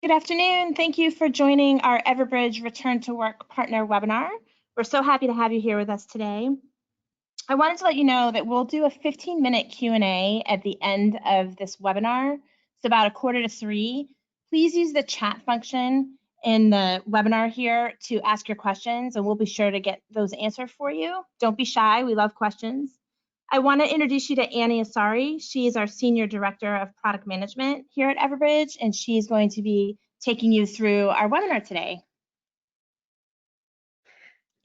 Good afternoon. Thank you for joining our Everbridge Return to Work Partner webinar. We're so happy to have you here with us today. I wanted to let you know that we'll do a 15-minute Q&A at the end of this webinar. It's about 2:45. Please use the chat function in the webinar here to ask your questions, and we'll be sure to get those answered for you. Don't be shy. We love questions. I want to introduce you to Annie Asari. She is our Senior Director of Product Management here at Everbridge, and she's going to be taking you through our webinar today.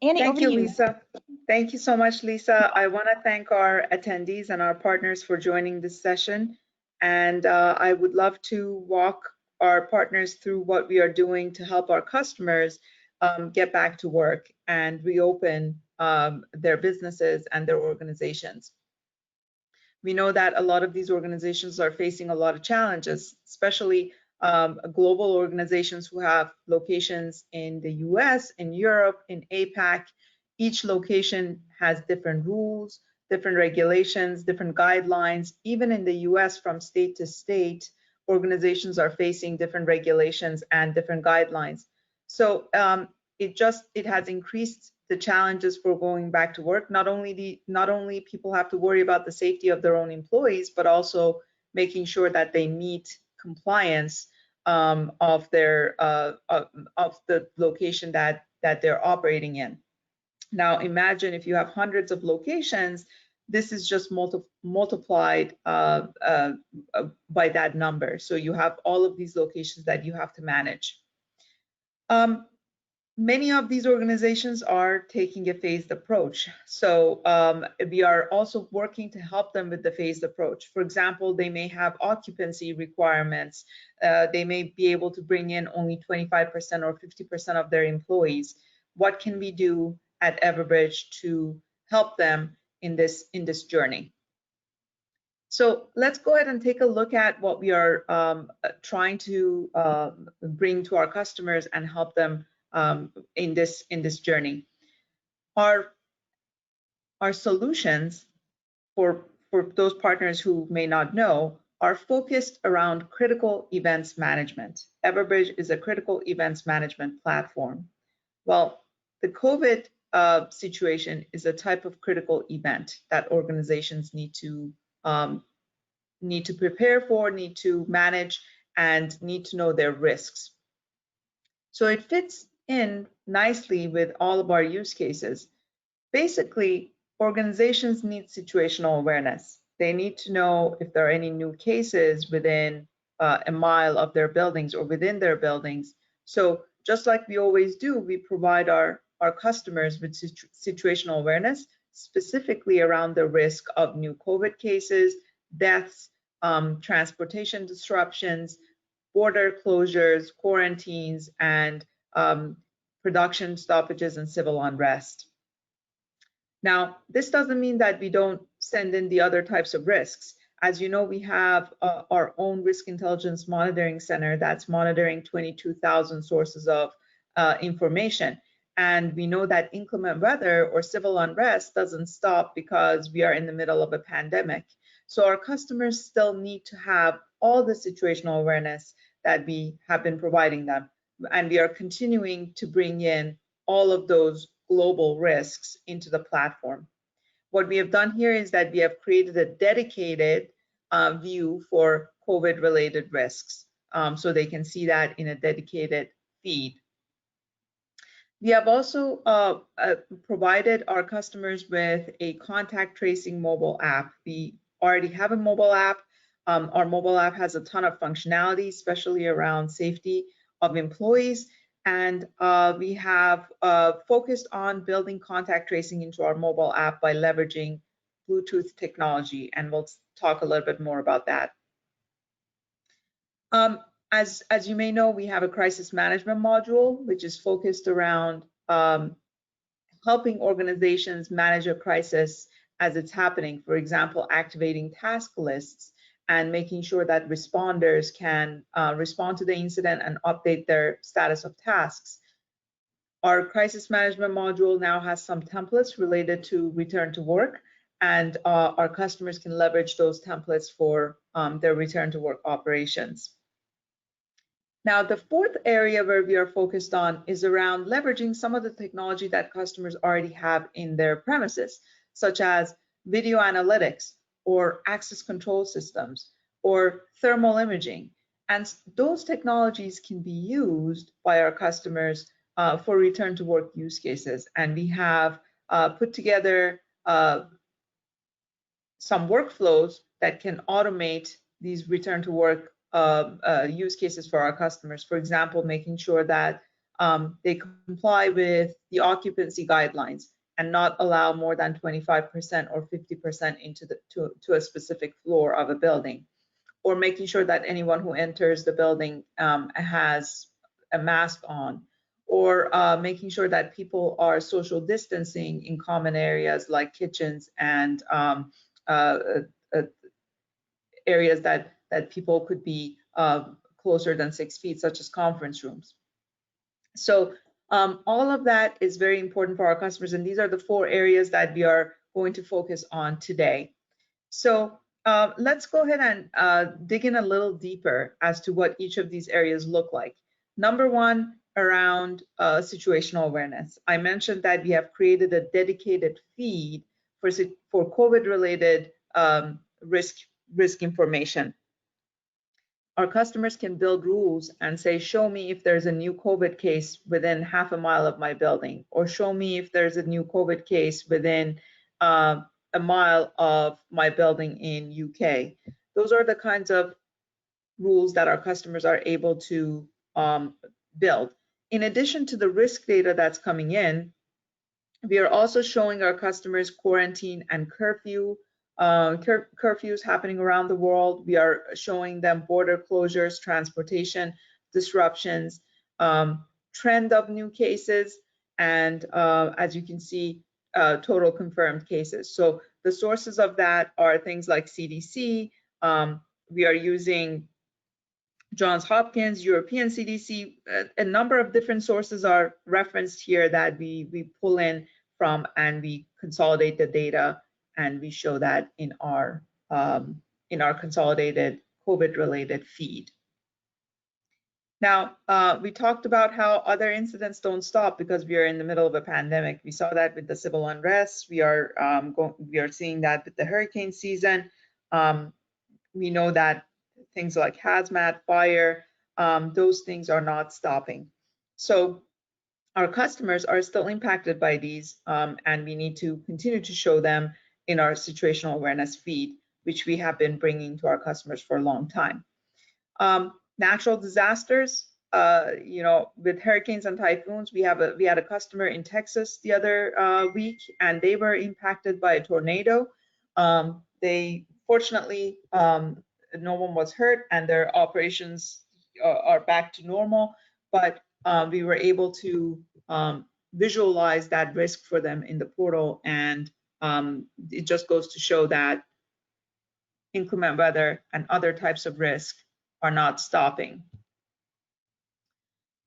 Annie, Thank you, Lisa. Thank you so much, Lisa. I want to thank our attendees and our partners for joining this session. And I would love to walk our partners through what we are doing to help our customers get back to work and reopen their businesses and their organizations. We know that a lot of these organizations are facing a lot of challenges, especially global organizations who have locations in the US, in Europe, in APAC. Each location has different rules, different regulations, different guidelines. Even in the US, from state to state, organizations are facing different regulations and different guidelines. So it has increased the challenges for going back to work. Not only people have to worry about the safety of their own employees, but also making sure that they meet compliance of the location that they're operating in. Now imagine if you have hundreds of locations, this is just multiplied by that number. So you have all of these locations that you have to manage. Many of these organizations are taking a phased approach. So we are also working to help them with the phased approach. For example, they may have occupancy requirements. They may be able to bring in only 25% or 50% of their employees. What can we do at Everbridge to help them in this journey? So let's go ahead and take a look at what we are trying to bring to our customers and help them in this journey. Our solutions for those partners who may not know are focused around critical events management. Everbridge is a critical events management platform. Well, the COVID situation is a type of critical event that organizations need to prepare for, need to manage, and need to know their risks. So it fits in nicely with all of our use cases. Basically, organizations need situational awareness. They need to know if there are any new cases within a mile of their buildings or within their buildings. So just like we always do, we provide our customers with situational awareness, specifically around the risk of new COVID cases, deaths, transportation disruptions, border closures, quarantines, and production stoppages and civil unrest. Now, this doesn't mean that we don't send in the other types of risks. As you know, we have our own risk intelligence monitoring center that's monitoring 22,000 sources of information. And we know that inclement weather or civil unrest doesn't stop because we are in the middle of a pandemic. So our customers still need to have all the situational awareness that we have been providing them. And we are continuing to bring in all of those global risks into the platform. What we have done here is that we have created a dedicated view for COVID-related risks, so they can see that in a dedicated feed. We have also provided our customers with a contact tracing mobile app. We already have a mobile app. Our mobile app has a ton of functionality, especially around safety of employees. And we have focused on building contact tracing into our mobile app by leveraging Bluetooth technology. And we'll talk a little bit more about that. As you may know, we have a crisis management module, which is focused around helping organizations manage a crisis as it's happening. For example, activating task lists and making sure that responders can respond to the incident and update their status of tasks. Our crisis management module now has some templates related to return to work, and our customers can leverage those templates for their return to work operations. Now, the fourth area where we are focused on is around leveraging some of the technology that customers already have in their premises, such as video analytics or access control systems or thermal imaging. And those technologies can be used by our customers for return to work use cases. And we have put together some workflows that can automate these return to work use cases for our customers. For example, making sure that they comply with the occupancy guidelines and not allow more than 25% or 50% into to a specific floor of a building, or making sure that anyone who enters the building has a mask on, or making sure that people are social distancing in common areas like kitchens and areas that people could be closer than 6 feet, such as conference rooms. So all of that is very important for our customers, and these are the 4 areas that we are going to focus on today. So let's go ahead and dig in a little deeper as to what each of these areas look like. Number 1, around situational awareness. I mentioned that we have created a dedicated feed for COVID-related risk information. Our customers can build rules and say, show me if there's a new COVID case within half a mile of my building, or show me if there's a new COVID case within a mile of my building in UK. Those are the kinds of rules that our customers are able to build. In addition to the risk data that's coming in, we are also showing our customers quarantine and curfews happening around the world. We are showing them border closures, transportation disruptions, trend of new cases, and as you can see, total confirmed cases. So the sources of that are things like CDC. We are using Johns Hopkins, European CDC. A number of different sources are referenced here that we pull in from, and we consolidate the data, and we show that in our consolidated COVID-related feed. Now, we talked about how other incidents don't stop because we are in the middle of a pandemic. We saw that with the civil unrest. We are seeing that with the hurricane season. We know that things like hazmat, fire, those things are not stopping. So our customers are still impacted by these, and we need to continue to show them in our situational awareness feed, which we have been bringing to our customers for a long time. Natural disasters, with hurricanes and typhoons, we had a customer in Texas the other week, and they were impacted by a tornado. They fortunately, no one was hurt, and their operations are back to normal, but we were able to visualize that risk for them in the portal, and it just goes to show that inclement weather and other types of risk are not stopping.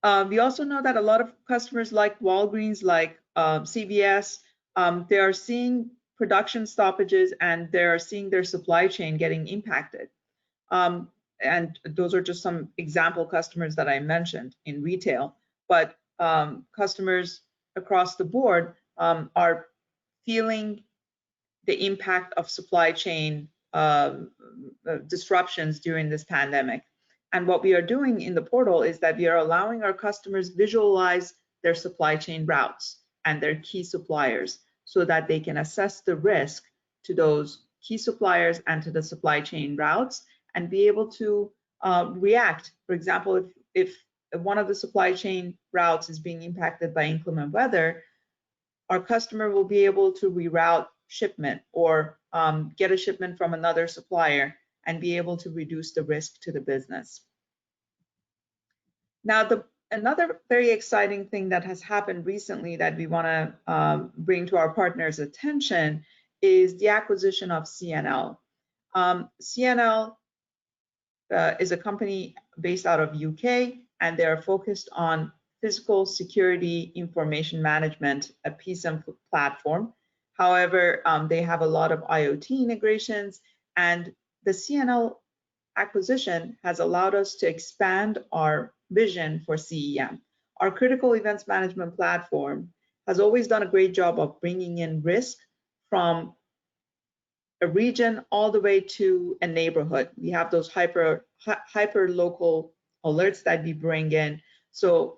We also know that a lot of customers like Walgreens, like CVS, they are seeing production stoppages, and they're seeing their supply chain getting impacted. And those are just some example customers that I mentioned in retail, but customers across the board are feeling the impact of supply chain disruptions during this pandemic. And what we are doing in the portal is that we are allowing our customers visualize their supply chain routes and their key suppliers so that they can assess the risk to those key suppliers and to the supply chain routes and be able to react. For example, if one of the supply chain routes is being impacted by inclement weather, our customer will be able to reroute shipment or get a shipment from another supplier and be able to reduce the risk to the business. Now, another very exciting thing that has happened recently that we want to bring to our partners' attention is the acquisition of CNL. CNL is a company based out of UK, and they are focused on physical security information management, a PSIM platform. However, they have a lot of IoT integrations, and the CNL acquisition has allowed us to expand our vision for CEM. Our critical events management platform has always done a great job of bringing in risk from a region all the way to a neighborhood. We have those hyper local alerts that we bring in. So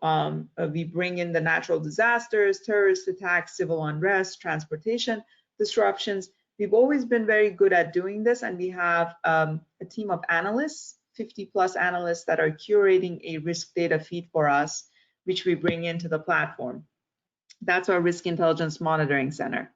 we bring in the natural disasters, terrorist attacks, civil unrest, transportation disruptions. We've always been very good at doing this, and we have a team of analysts, 50+ analysts that are curating a risk data feed for us, which we bring into the platform. That's our Risk Intelligence Monitoring Center,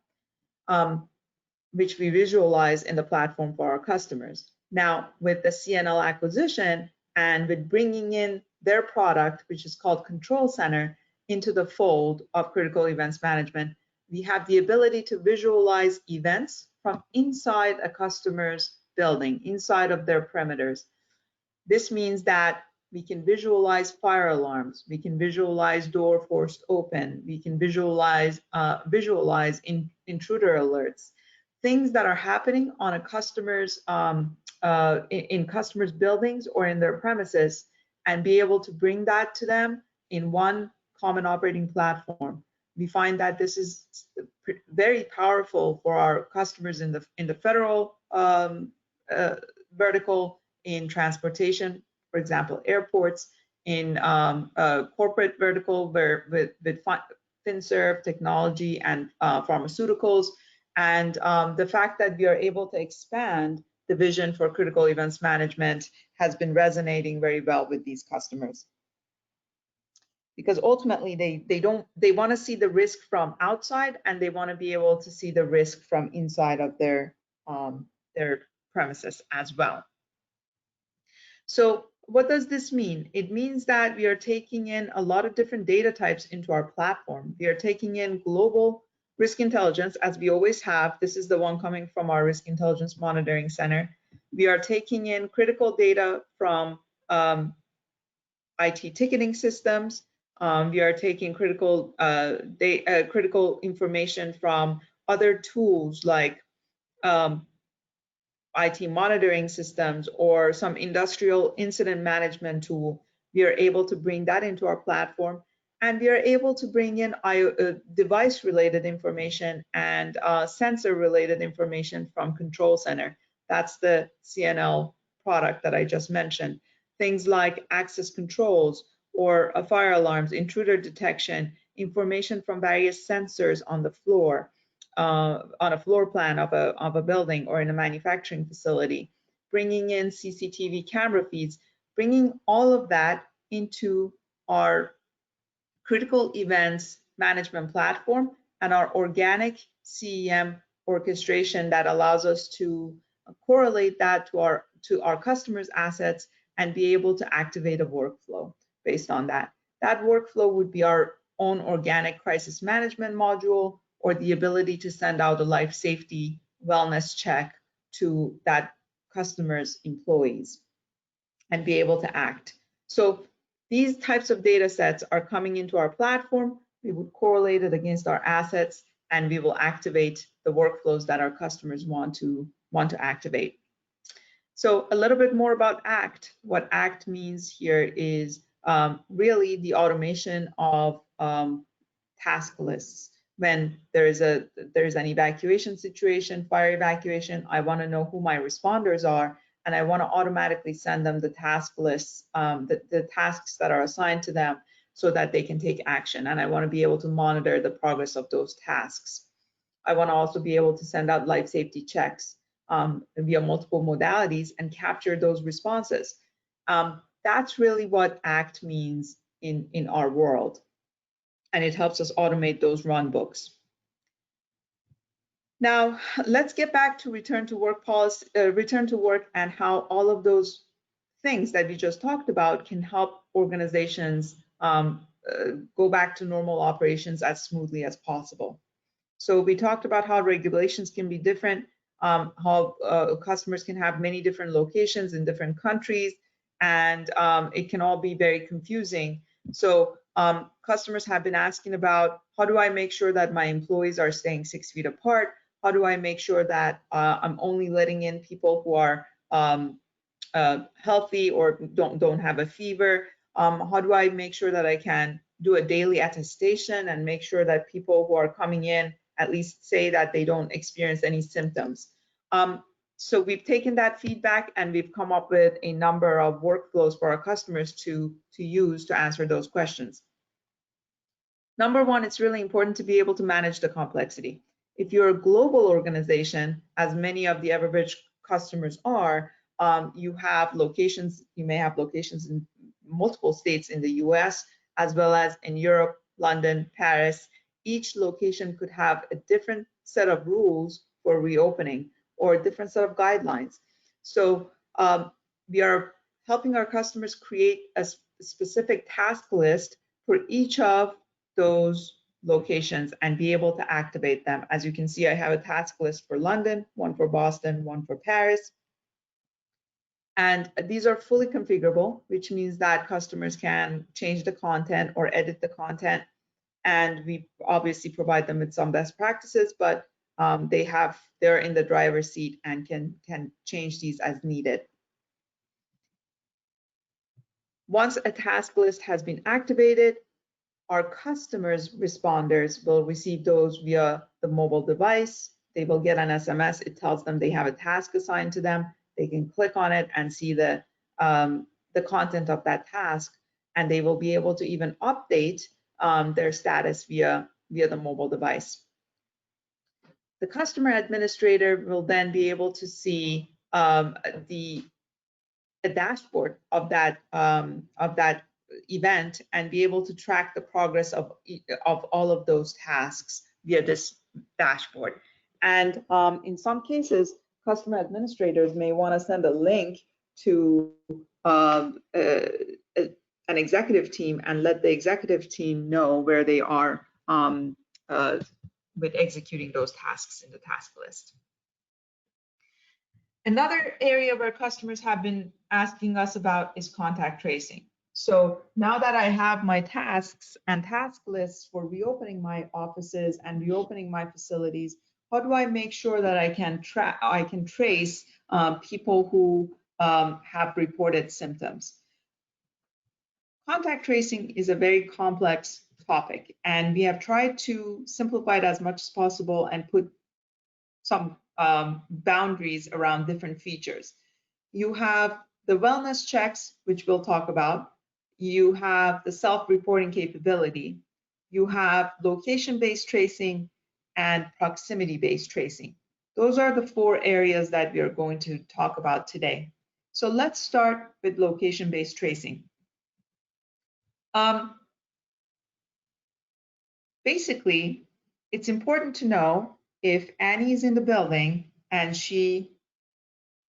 which we visualize in the platform for our customers. Now, with the CNL acquisition and with bringing in their product, which is called Control Center, into the fold of critical events management, we have the ability to visualize events from inside a customer's building, inside of their perimeters. This means that we can visualize fire alarms, we can visualize door forced open, we can visualize intruder alerts, things that are happening on a customer's in customers' buildings or in their premises, and be able to bring that to them in one common operating platform. We find that this is very powerful for our customers in the federal vertical, in transportation, for example, airports, in corporate vertical where with FinServ, technology, and pharmaceuticals. And the fact that we are able to expand the vision for critical events management has been resonating very well with these customers, because ultimately they want to see the risk from outside, and they want to be able to see the risk from inside of their premises as well. So what does this mean? It means that we are taking in a lot of different data types into our platform. We are taking in global risk intelligence, as we always have. This is the one coming from our Risk Intelligence Monitoring Center. We are taking in critical data from IT ticketing systems. We are taking critical information from other tools like IT monitoring systems or some industrial incident management tool. We are able to bring that into our platform, and we are able to bring in device-related information and sensor-related information from Control Center. That's the CNL product that I just mentioned. Things like access controls or fire alarms, intruder detection, information from various sensors on the floor, on a floor plan of a building or in a manufacturing facility, bringing in CCTV camera feeds, bringing all of that into our critical events management platform and our organic CEM orchestration that allows us to correlate that to our customers' assets and be able to activate a workflow based on that. That workflow would be our own organic crisis management module, or the ability to send out a life safety wellness check to that customer's employees and be able to act. So these types of data sets are coming into our platform. We would correlate it against our assets, and we will activate the workflows that our customers want to activate. So a little bit more about ACT. What ACT means here is really the automation of task lists. When there's an evacuation situation, fire evacuation, I want to know who my responders are, and I want to automatically send them the task lists, the tasks that are assigned to them, so that they can take action. And I want to be able to monitor the progress of those tasks. I want to also be able to send out life safety checks via multiple modalities and capture those responses. That's really what ACT means in our world. And it helps us automate those runbooks. Now, let's get back to return to work policy, return to work, and how all of those things that we just talked about can help organizations go back to normal operations as smoothly as possible. So we talked about how regulations can be different, how customers can have many different locations in different countries, and it can all be very confusing. So customers have been asking about, how do I make sure that my employees are staying 6 feet apart? How do I make sure that I'm only letting in people who are healthy or don't have a fever? How do I make sure that I can do a daily attestation and make sure that people who are coming in at least say that they don't experience any symptoms? So we've taken that feedback and we've come up with a number of workflows for our customers to use to answer those questions. Number one, it's really important to be able to manage the complexity. If you're a global organization, as many of the Everbridge customers are, you may have locations in multiple states in the US, as well as in Europe, London, Paris. Each location could have a different set of rules for reopening or a different set of guidelines. So we are helping our customers create a specific task list for each of those locations and be able to activate them. As you can see, I have a task list for London, one for Boston, one for Paris. And these are fully configurable, which means that customers can change the content or edit the content. And we obviously provide them with some best practices, but they're in the driver's seat and can change these as needed. Once a task list has been activated, our customers' responders will receive those via the mobile device. They will get an SMS. It tells them they have a task assigned to them. They can click on it and see the content of that task, and they will be able to even update their status via the mobile device. The customer administrator will then be able to see the dashboard of that event and be able to track the progress of all of those tasks via this dashboard. And in some cases, customer administrators may want to send a link to an executive team and let the executive team know where they are with executing those tasks in the task list. Another area where customers have been asking us about is contact tracing. So now that I have my tasks and task lists for reopening my offices and reopening my facilities, how do I make sure that I can trace people who have reported symptoms? Contact tracing is a very complex topic, and we have tried to simplify it as much as possible and put some boundaries around different features. You have the wellness checks, which we'll talk about. You have the self-reporting capability. You have location-based tracing and proximity-based tracing. Those are the 4 areas that we are going to talk about today. So let's start with location-based tracing. Basically, it's important to know if Annie is in the building and she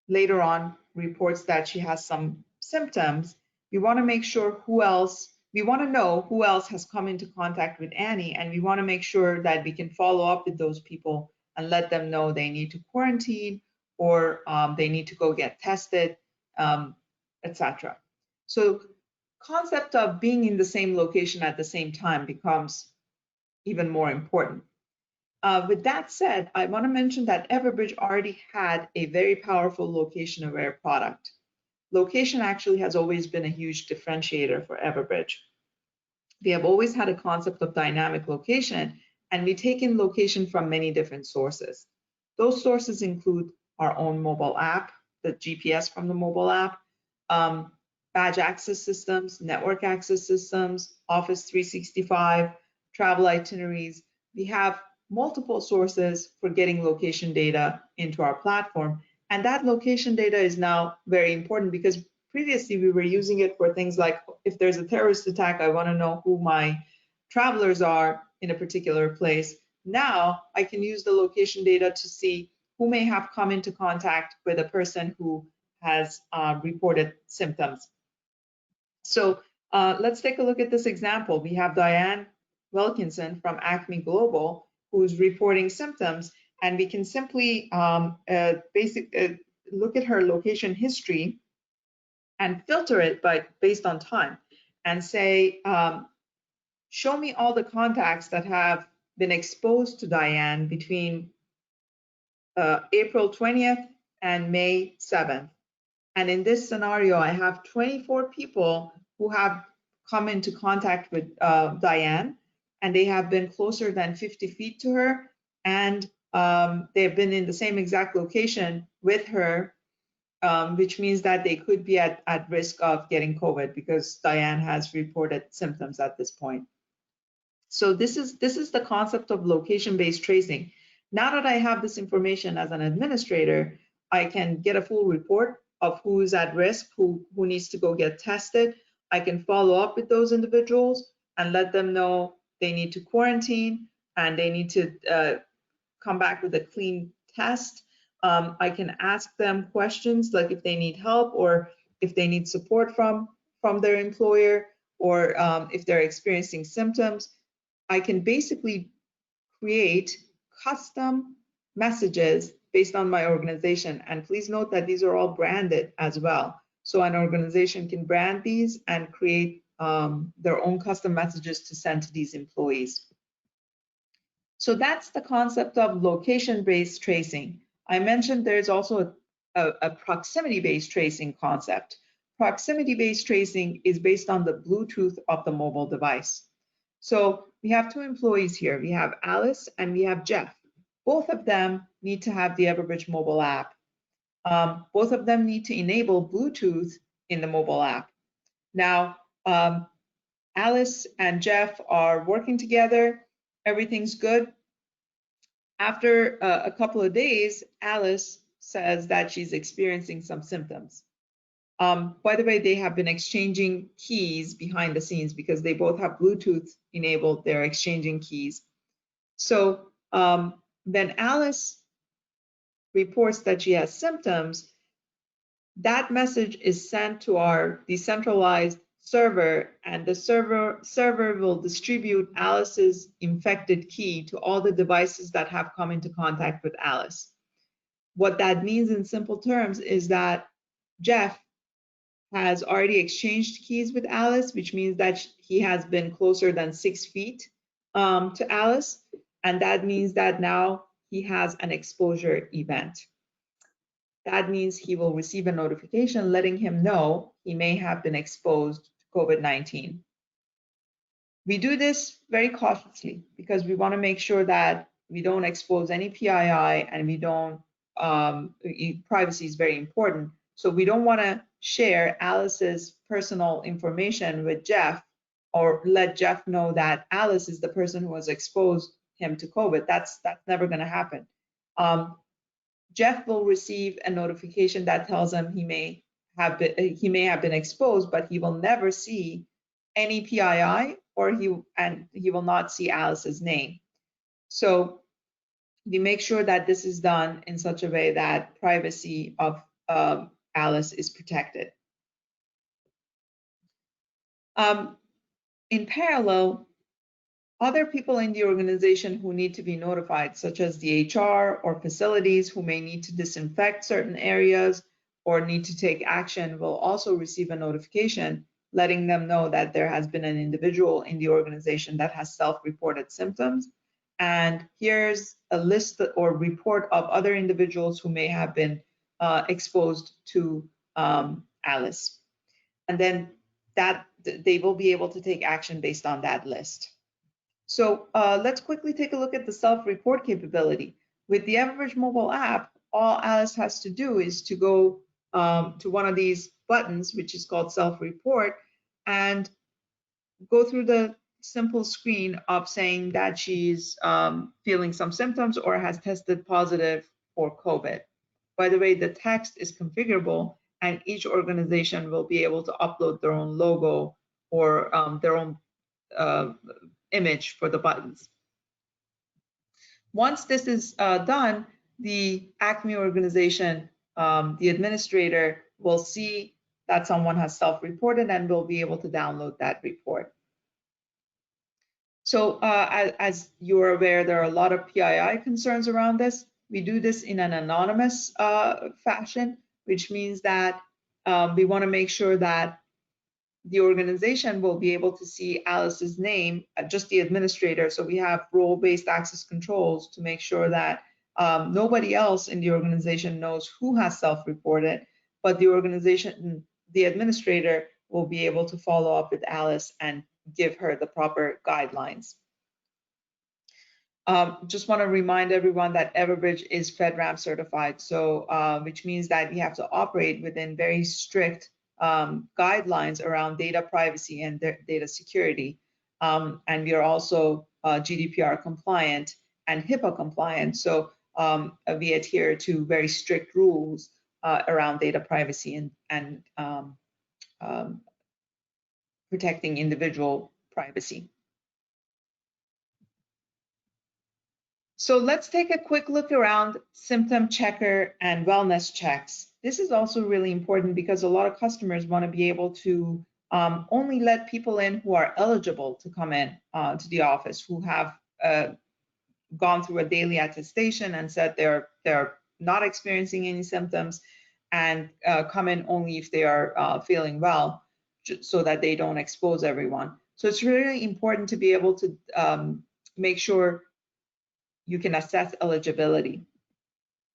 later on reports that she has some symptoms, we want to make sure we want to know who else has come into contact with Annie, and we want to make sure that we can follow up with those people and let them know they need to quarantine or they need to go get tested, etc. So concept of being in the same location at the same time becomes even more important. With that said, I want to mention that Everbridge already had a very powerful location-aware product. Location actually has always been a huge differentiator for Everbridge. We have always had a concept of dynamic location, and we take in location from many different sources. Those sources include our own mobile app, the GPS from the mobile app, badge access systems, network access systems, Office 365, travel itineraries. We have multiple sources for getting location data into our platform. And that location data is now very important because previously we were using it for things like, if there's a terrorist attack, I want to know who my travelers are in a particular place. Now I can use the location data to see who may have come into contact with a person who has reported symptoms. So let's take a look at this example. We have Diane Wilkinson from Acme Global who's reporting symptoms, and we can simply look at her location history and filter it based on time and say, show me all the contacts that have been exposed to Diane between April 20th and May 7th. And in this scenario, I have 24 people who have come into contact with Diane, and they have been closer than 50 feet to her, and they've been in the same exact location with her, which means that they could be at risk of getting COVID because Diane has reported symptoms at this point. So this is the concept of location-based tracing. Now that I have this information as an administrator, I can get a full report of who is at risk, who needs to go get tested. I can follow up with those individuals and let them know they need to quarantine and they need to come back with a clean test. I can ask them questions like if they need help or if they need support from their employer, or if they're experiencing symptoms. I can basically create custom messages based on my organization. And please note that these are all branded as well. So an organization can brand these and create their own custom messages to send to these employees. So that's the concept of location-based tracing. I mentioned there's also a proximity-based tracing concept. Proximity-based tracing is based on the Bluetooth of the mobile device. So we have two employees here. We have Alice and we have Jeff. Both of them need to have the Everbridge mobile app. Both of them need to enable Bluetooth in the mobile app. Now, Alice and Jeff are working together. Everything's good. After a couple of days, Alice says that she's experiencing some symptoms. By the way, they have been exchanging keys behind the scenes because they both have Bluetooth enabled. They're exchanging keys. So then Alice reports that she has symptoms. That message is sent to our decentralized server, and the server will distribute Alice's infected key to all the devices that have come into contact with Alice. What that means in simple terms is that Jeff has already exchanged keys with Alice, which means that he has been closer than 6 feet to Alice. And that means that now he has an exposure event. That means he will receive a notification letting him know he may have been exposed to COVID-19. We do this very cautiously because we want to make sure that we don't expose any PII, and we don't, privacy is very important. So we don't want to share Alice's personal information with Jeff or let Jeff know that Alice is the person who has exposed him to COVID. That's never going to happen. Jeff will receive a notification that tells him he may have been exposed, but he will never see any PII, or he will not see Alice's name. So we make sure that this is done in such a way that privacy of Alice is protected. In parallel, other people in the organization who need to be notified, such as the HR or facilities who may need to disinfect certain areas or need to take action, will also receive a notification letting them know that there has been an individual in the organization that has self-reported symptoms. And here's a list or report of other individuals who may have been exposed to Alice. And then that they will be able to take action based on that list. So let's quickly take a look at the self-report capability. With the Everbridge mobile app, all Alice has to do is to go to one of these buttons, which is called self-report, and go through the simple screen of saying that she's feeling some symptoms or has tested positive for COVID. By the way, the text is configurable, and each organization will be able to upload their own logo or their own image for the buttons. Once this is done, the ACME organization, the administrator, will see that someone has self-reported and will be able to download that report. So as you're aware, there are a lot of PII concerns around this. We do this in an anonymous fashion, which means that we want to make sure that the organization will be able to see Alice's name, just the administrator. So we have role-based access controls to make sure that nobody else in the organization knows who has self-reported. but the organization, the administrator will be able to follow up with Alice and give her the proper guidelines. Just want to remind everyone that Everbridge is FedRAMP certified, so which means that you have to operate within very strict guidelines around data privacy and data security. And we are also GDPR compliant and HIPAA compliant, so we adhere to very strict rules around data privacy and protecting individual privacy. So let's take a quick look around symptom checker and wellness checks. This is also really important because a lot of customers want to be able to only let people in who are eligible to come in to the office, who have gone through a daily attestation and said they're not experiencing any symptoms, and come in only if they are feeling well, so that they don't expose everyone. So it's really important to be able to make sure you can assess eligibility.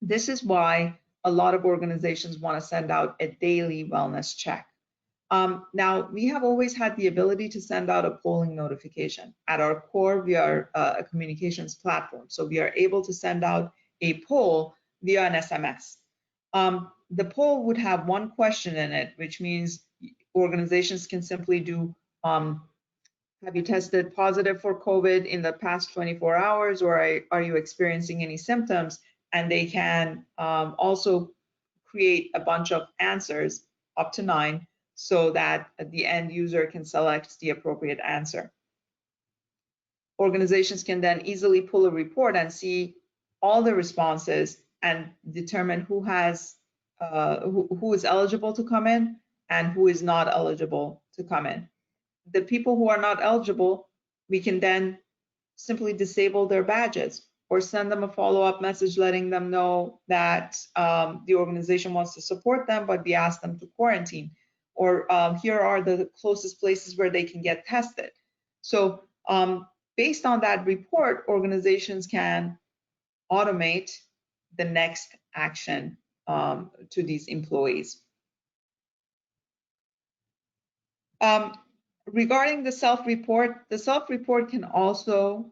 This is why a lot of organizations want to send out a daily wellness check. Now, we have always had the ability to send out a polling notification. At our core, we are a communications platform, so we are able to send out a poll via an SMS. The poll would have one question in it, which means organizations can simply do, have you tested positive for COVID in the past 24 hours, or are you experiencing any symptoms? And they can also create a bunch of answers, up to 9, so that the end user can select the appropriate answer. Organizations can then easily pull a report and see all the responses and determine who has who is eligible to come in and who is not eligible to come in. The people who are not eligible, we can then simply disable their badges or send them a follow-up message letting them know that the organization wants to support them, but we ask them to quarantine, or here are the closest places where they can get tested. So based on that report, organizations can automate the next action to these employees. Regarding the self-report can also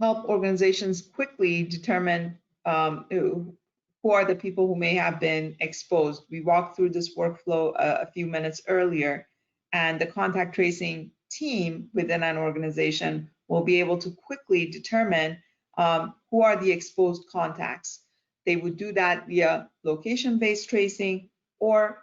help organizations quickly determine who are the people who may have been exposed. We walked through this workflow a few minutes earlier, and the contact tracing team within an organization will be able to quickly determine who are the exposed contacts. They would do that via location-based tracing or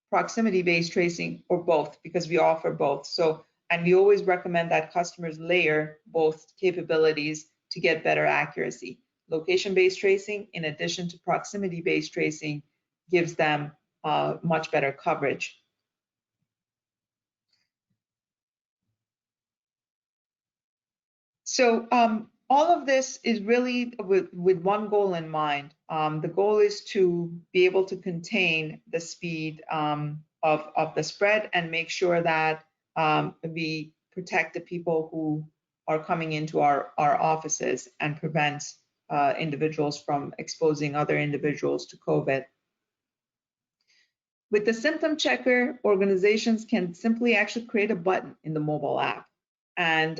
proximity-based tracing, or both, because we offer both. So, and we always recommend that customers layer both capabilities to get better accuracy. Location-based tracing, in addition to proximity-based tracing, gives them much better coverage. So all of this is really with one goal in mind. The goal is to be able to contain the speed of the spread and make sure that we protect the people who are coming into our offices and prevent individuals from exposing other individuals to COVID. With the symptom checker, organizations can simply actually create a button in the mobile app and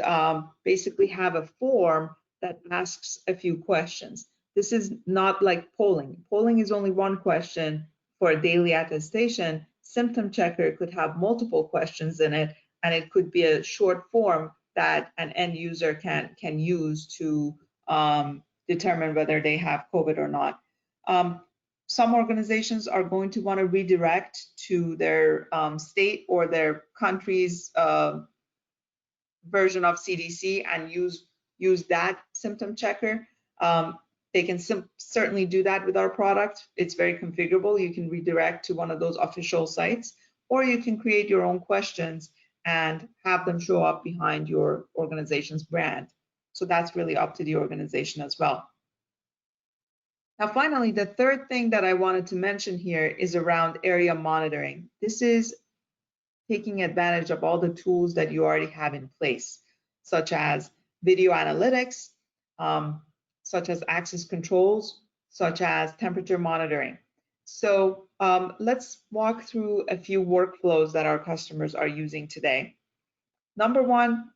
basically have a form that asks a few questions. This is not like polling. Polling is only one question for a daily attestation. Symptom checker could have multiple questions in it, and it could be a short form that an end user can use to determine whether they have COVID or not. Some organizations are going to want to redirect to their state or their country's version of CDC and use that symptom checker. They can certainly do that with our product. It's very configurable. You can redirect to one of those official sites, or you can create your own questions and have them show up behind your organization's brand. So that's really up to the organization as well. Now, finally, the third thing that I wanted to mention here is around area monitoring. This is taking advantage of all the tools that you already have in place, such as video analytics, such as access controls, such as temperature monitoring. So let's walk through a few workflows that our customers are using today. Number one,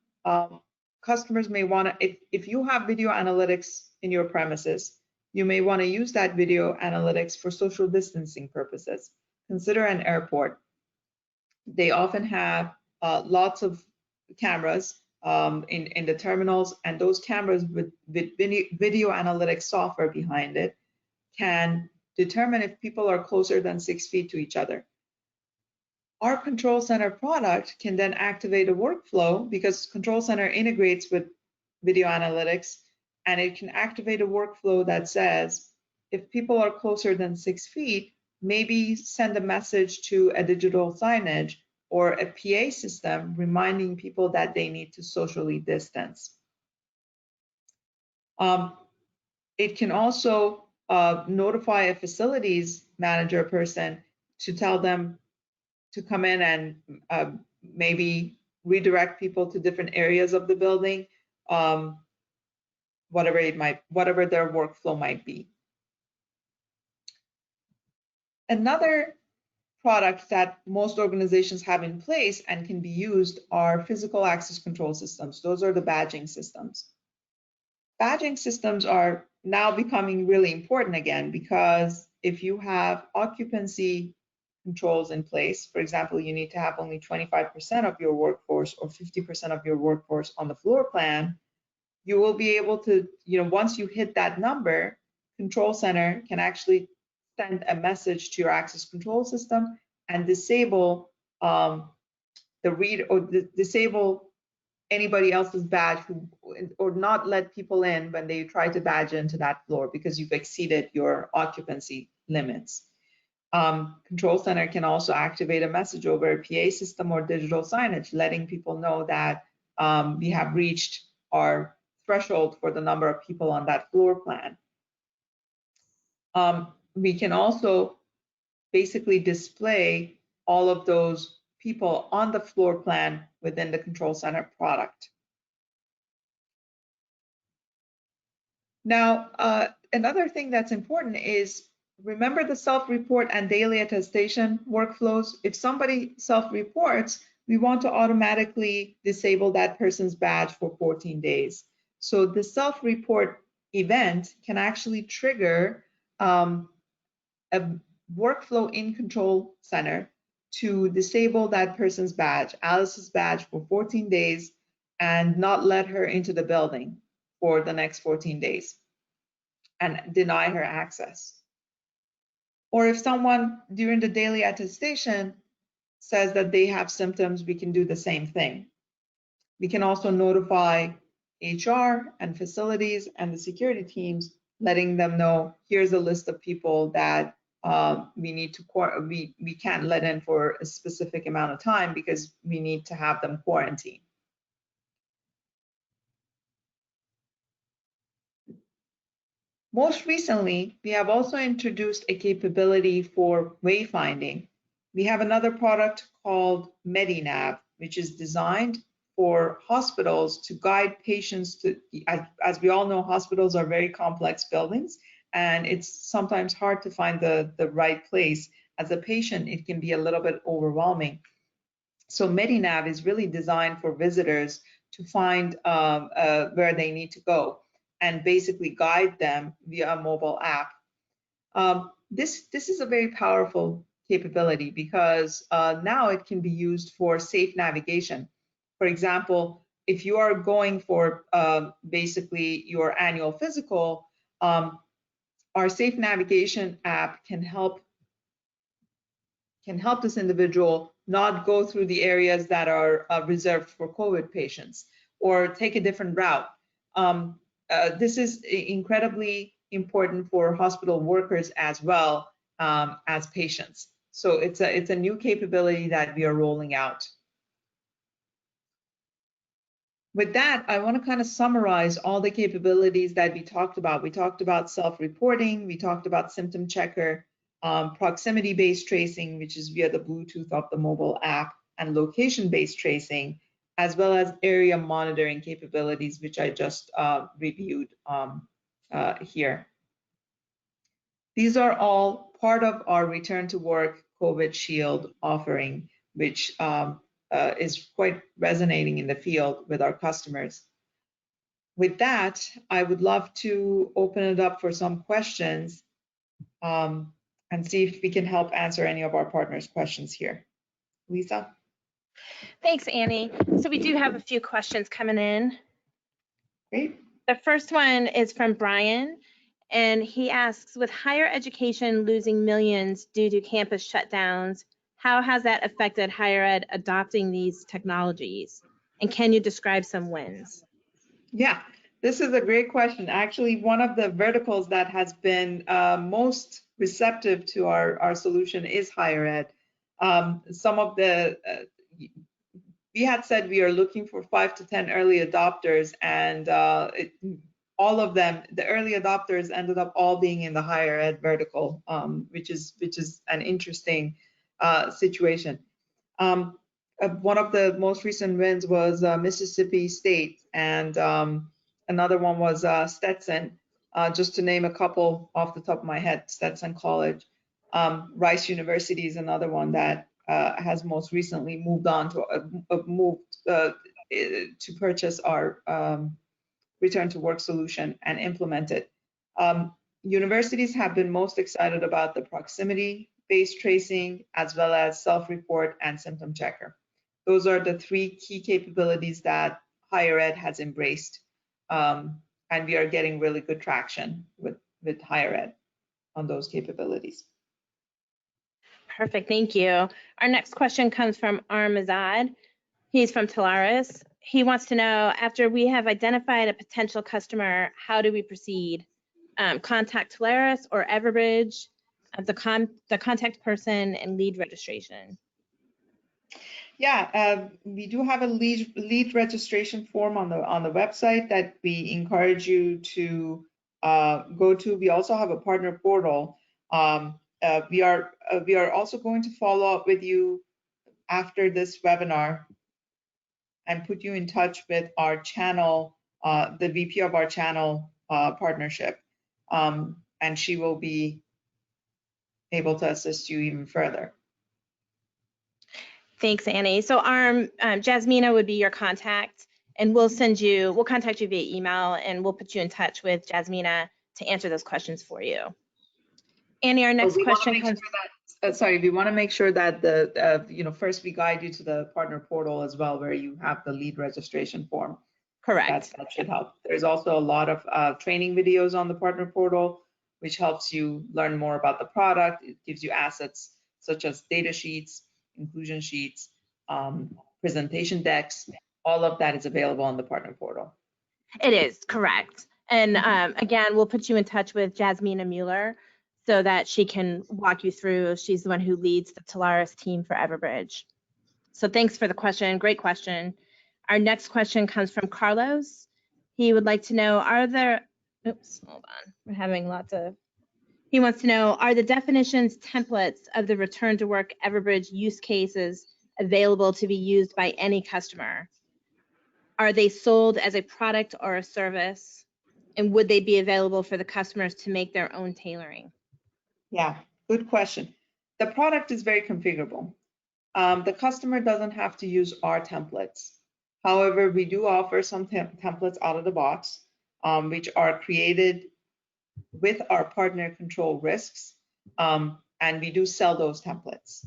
customers may want to, if you have video analytics in your premises, you may want to use that video analytics for social distancing purposes. Consider an airport. They often have lots of cameras in the terminals, and those cameras with video analytics software behind it can determine if people are closer than 6 feet to each other. Our Control Center product can then activate a workflow because Control Center integrates with video analytics, and it can activate a workflow that says, if people are closer than 6 feet, maybe send a message to a digital signage or a PA system reminding people that they need to socially distance. It can also notify a facilities manager person to tell them to come in and maybe redirect people to different areas of the building, whatever their workflow might be. Another product that most organizations have in place and can be used are physical access control systems. Those are the badging systems. Badging systems are now becoming really important again, because if you have occupancy controls in place, for example, you need to have only 25% of your workforce or 50% of your workforce on the floor plan, you will be able to, once you hit that number, Control Center can actually send a message to your access control system and disable disable anybody else's badge or not let people in when they try to badge into that floor because you've exceeded your occupancy limits. Control Center can also activate a message over a PA system or digital signage, letting people know that we have reached our threshold for the number of people on that floor plan. We can also basically display all of those people on the floor plan within the Control Center product. Now, another thing that's important is, remember the self-report and daily attestation workflows. If somebody self-reports, we want to automatically disable that person's badge for 14 days. So the self-report event can actually trigger a workflow in Control Center to disable that person's badge, Alice's badge, for 14 days and not let her into the building for the next 14 days and deny her access. Or if someone during the daily attestation says that they have symptoms, we can do the same thing. We can also notify HR and facilities and the security teams, letting them know, here's a list of people that we can't let in for a specific amount of time because we need to have them quarantined. Most recently, we have also introduced a capability for wayfinding. We have another product called MediNav, which is designed for hospitals to guide patients to, as we all know, hospitals are very complex buildings, and it's sometimes hard to find the right place. As a patient, it can be a little bit overwhelming. So MediNav is really designed for visitors to find where they need to go and basically guide them via a mobile app. This is a very powerful capability because now it can be used for safe navigation. For example, if you are going for basically your annual physical, our safe navigation app can help this individual not go through the areas that are reserved for COVID patients or take a different route. This is incredibly important for hospital workers as well as patients. So it's a new capability that we are rolling out. With that, I want to kind of summarize all the capabilities that we talked about. We talked about self-reporting, we talked about symptom checker, proximity-based tracing, which is via the Bluetooth of the mobile app, and location-based tracing, as well as area monitoring capabilities, which I just reviewed here. These are all part of our Return to Work COVID Shield offering, which is quite resonating in the field with our customers. With that, I would love to open it up for some questions and see if we can help answer any of our partners' questions here. Lisa? Thanks, Annie. So we do have a few questions coming in. Great. The first one is from Brian, and he asks, with higher education losing millions due to campus shutdowns, how has that affected higher ed adopting these technologies? And can you describe some wins? Yeah, this is a great question. Actually, one of the verticals that has been most receptive to our solution is higher ed. Some of the, we had said we are looking for 5 to 10 early adopters, and all of them, the early adopters ended up all being in the higher ed vertical, which is an interesting situation. One of the most recent wins was Mississippi State, and another one was Stetson, just to name a couple off the top of my head. Stetson College. Rice University is another one that has most recently moved on to to purchase our Return to Work solution and implement it. Universities have been most excited about the proximity-based tracing, as well as self-report and symptom checker. Those are the 3 key capabilities that higher ed has embraced, and we are getting really good traction with higher ed on those capabilities. Perfect, thank you. Our next question comes from Armazad. He's from Talaris. He wants to know, after we have identified a potential customer, how do we proceed? Contact Talaris or Everbridge, the contact person, and lead registration. Yeah, we do have a lead registration form on the website that we encourage you to go to. We also have a partner portal. We are also going to follow up with you after this webinar and put you in touch with our channel, the VP of our channel partnership, and she will be able to assist you even further. Thanks, Annie. So Jasmina would be your contact, and we'll contact you via email, and we'll put you in touch with Jasmina to answer those questions for you. Annie, our next question comes. Sorry, we want to make sure that first we guide you to the partner portal as well, where you have the lead registration form. Correct. That should help. There's also a lot of training videos on the partner portal, which helps you learn more about the product. It gives you assets such as data sheets, inclusion sheets, presentation decks. All of that is available on the partner portal. It is, correct. And again, we'll put you in touch with Jasmina Mueller so that she can walk you through. She's the one who leads the Talaris team for Everbridge. So thanks for the question. Great question. Our next question comes from Carlos. He would like to know, oops, hold on. We're having he wants to know, are the definitions templates of the Return to Work Everbridge use cases available to be used by any customer? Are they sold as a product or a service? And would they be available for the customers to make their own tailoring? Yeah, good question. The product is very configurable. The customer doesn't have to use our templates. However, we do offer some templates out of the box, which are created with our partner control risks, and we do sell those templates.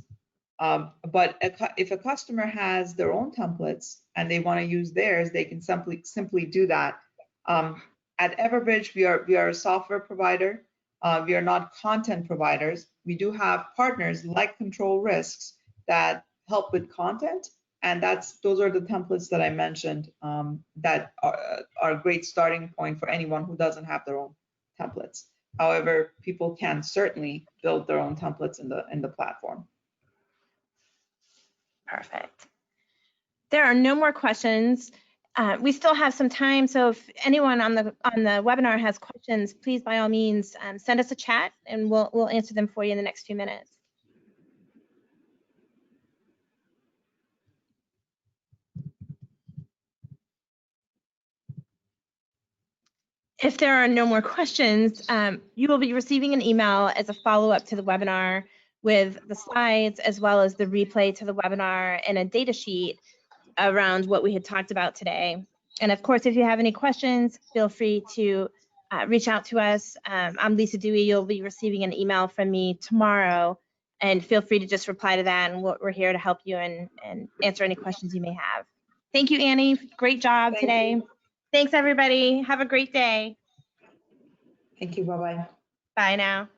But if a customer has their own templates and they want to use theirs, they can simply do that. At Everbridge, we are a software provider. We are not content providers. We do have partners like Control Risks that help with content, and those are the templates that I mentioned that are a great starting point for anyone who doesn't have their own templates. However, people can certainly build their own templates in the platform. Perfect. There are no more questions. We still have some time, so if anyone on the webinar has questions, please by all means send us a chat, and we'll answer them for you in the next few minutes. If there are no more questions, you will be receiving an email as a follow-up to the webinar with the slides as well as the replay to the webinar and a data sheet around what we had talked about today. And of course, if you have any questions, feel free to reach out to us. I'm Lisa Dewey. You'll be receiving an email from me tomorrow, and feel free to just reply to that, and we're here to help you and answer any questions you may have. Thank you, Annie. Great job today. Thanks, everybody. Have a great day. Thank you. Bye-bye. Bye now.